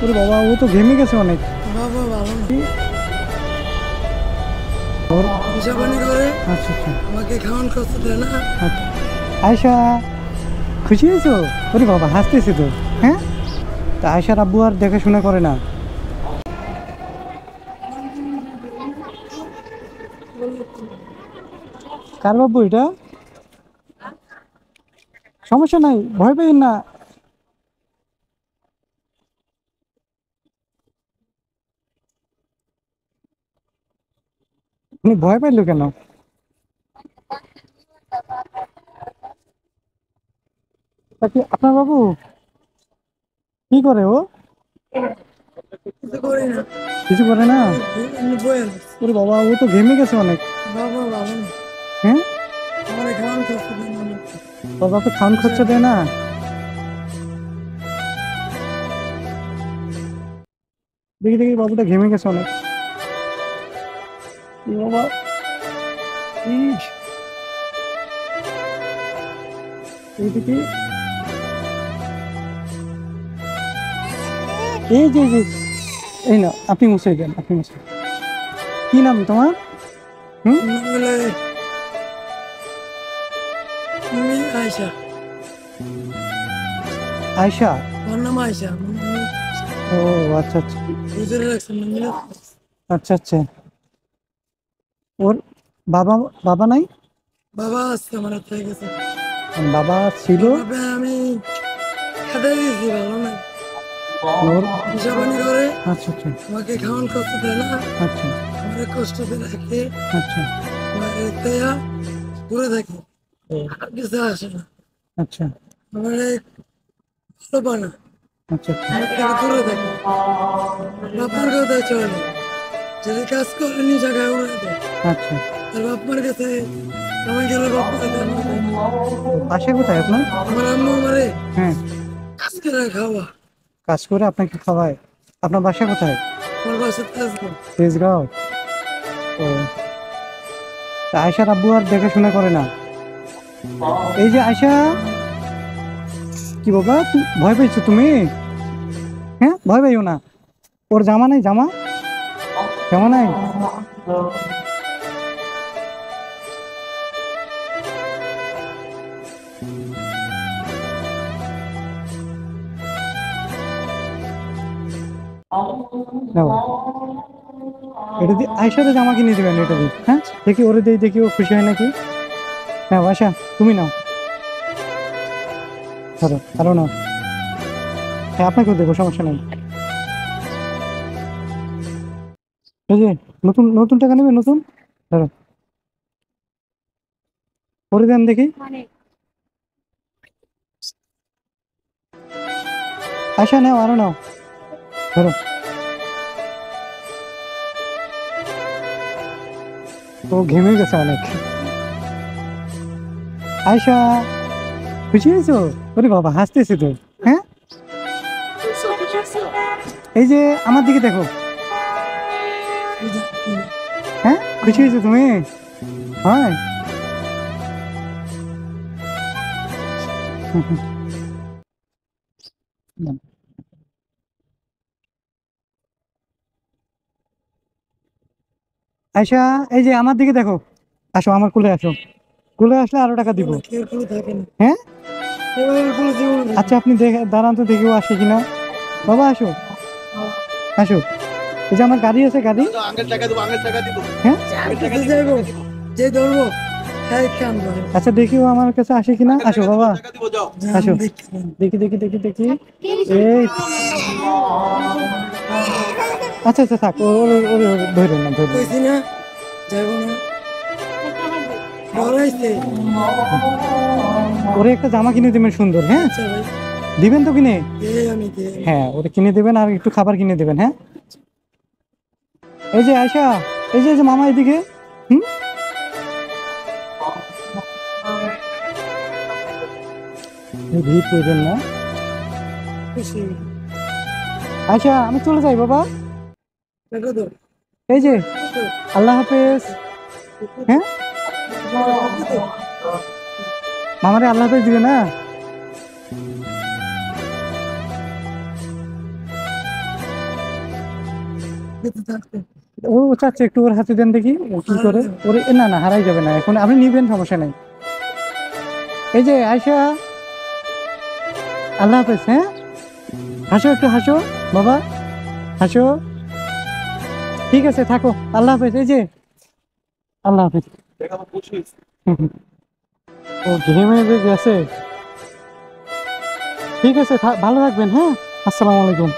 ওরে বাবা, ও তো ঘেমে গেছে অনেক। বাবা ভালো না। ওর হিসাব পানি করে আচ্ছা আচ্ছা আমাকে খাওয়ান খরচ দেয় না। আচ্ছা। আয়শা, খুশি হয়েছো? ওরে বাবা, হাসতেছে তো। হ্যাঁ, তা আয়শার আব্বু আর দেখাশোনা করে না? কার বাবু এটা? সমস্যা নাই, ভয় পেয়েন না। আপনি ভয় পাইলো কেন? তা কি আপনার বাবু? কি করে ও? কিছু করি না। কিছু করে না? এমনি বয়ে আছি। ওরে বাবা, ও তো ঘেমে গেছে অনেক। বাবা ভালো না। হ্যাঁ, আমার খাওয়ান খরচ দেয় না আমাকে। ওর বাপে খাওয়ান খরচা দেয় না? দেখি দেখি, বাবুটা ঘেমে গেছে অনেক। এ বাবা, ইস, এইদিকে, এই যে এই যে, এই না, আপনি মুছে দেন, আপনি মুছে। কি নাম তোমার? হুম, বলে তুমি আয়সা। আয়শা। ওর নাম আয়সা। ও আচ্ছা আচ্ছা বুঝে রাখছেন না? আচ্ছা আচ্ছা। ওর বাবা, বাবা নাই? বাবা আসছে আমার হাত থেকে গেছে। বাবা ছিল। বাবা আমি খেতে গেছি ভালো না। ওর হিসাব পানি করে আচ্ছা আচ্ছা আমাকে খাওয়ান খরচ দেয় না। আচ্ছা আমার কষ্ট দিয়ে রাখে। আচ্ছা ঘুরে থাকি, ও, আর কিছু আসে না। আচ্ছা আমার ভালো পানা আচ্ছা আচ্ছা আমার থেকে দূরে থাকি। বাপার কথা চলে, যদি কাজ করেনি জায়গায় উড়ে দেয়। আচ্ছা। তার বাপমার কাছে আমার গেলে বাপ্পার কাছে আমার যায় না। বাসা কোথায় আপনার? আমার আম্মু আমারে হ্যাঁ, কাজ করে খাওয়া। কাজ করে আপনাকে খাওয়ায়? আপনার বাসা কোথায়? আমার বাসার কাজ করে। তেজগাঁও। ও, তা আয়শার আব্বু আর দেখাশোনা করে না? এই যে আয়শা, কি বাবা, ভয় পেয়েছো তুমি? হ্যাঁ, ভয় পাইও না। ওর জামা নাই? জামা, জামা নাই? নাও, এটা দিয়ে আয়সারে জামা কিনে দিবেন, এটা দিয়ে। হ্যাঁ, দেখি ওরে দিয়ে, দেখি ও খুশি হয় নাকি। হ্যাঁ আয়শা, তুমি নাও, ধরো আরো নাও। হ্যাঁ, আপনাকেও দেবো, সমস্যা নেই। এই যে নতুন, নতুন টাকা নেবে, নতুন, ধরো, করে দেন দেখি। আয়শা নাও, আরো নাও, ধরো। ও ঘেমে গেছে অনেক। আয়শা, খুশি হয়েছো? ওরে বাবা, হাসতেছে তো। হ্যাঁ, এই যে আমার দিকে দেখো। হ্যাঁ, খুশি হয়েছো তুমি? হ্যাঁ। হুম, হুম, হুম। আয়শা, এই যে আমার দিকে দেখো, আসো আমার কোলে আসো, কোলে আসলে আরো টাকা দিব। কেউ কোনো থাকে না। হ্যাঁ, এবার কোনো জীবন নেই। আচ্ছা, আপনি দেখে দাঁড়ান তো, দেখি ও আসে কিনা। বাবা আসো, আসো। এই যে আমার গাড়ি আছে, গাড়ি। হ্যাঁ, আমি কাছে যাইবো, যে ধরবো হ্যাঁ কাম করে। আচ্ছা, দেখি ও আমার কাছে আসে কিনা। আসো বাবা, আসো। দেখি দেখি দেখি দেখি দেখি, এই, আচ্ছা আচ্ছা, থাক, ওরে ওরে ওরে ধরেন না, ধরেন না। কইছি না যাইবো না, ডরাইছে। ওরে একটা জামা কিনে দেবেন সুন্দর, হ্যাঁ? আচ্ছা ভাই, দিবেন তো কিনে? আমি দে। হ্যাঁ, ওরে কিনে দেবেন, আর একটু খাবার কিনে দেবেন, হ্যাঁ? এই যে আয়শা, এই যে এই যে মামা এদিকে। হুম, ভিড় করবেন না। খুশি আয়শা, আমি চলে যাই বাবা। টাকা দাও। এই যে, আল্লাহ হাফেজ। হ্যাঁ, মামারে আল্লাহ হাফেজ দিবে না? বেঁচে থাকতে। ও চাচ্ছে একটু ওর হাতে দেন দেখি ও কি করে। ওরে না না হারাই যাবে না, এখন আপনি নিবেন, সমস্যা নেই। এই যে আয়শা, আল্লাহ হাফেজ। হ্যাঁ, হাসো একটু, হাসো বাবা, হাসো। ঠিক আছে, থাকো, আল্লাহ হাফেজ। এই যে আল্লাহ হাফেজ। ও ঘেমে যে গেছে। ঠিক আছে, ভালো থাকবেন। হ্যাঁ, আসসালামু আলাইকুম।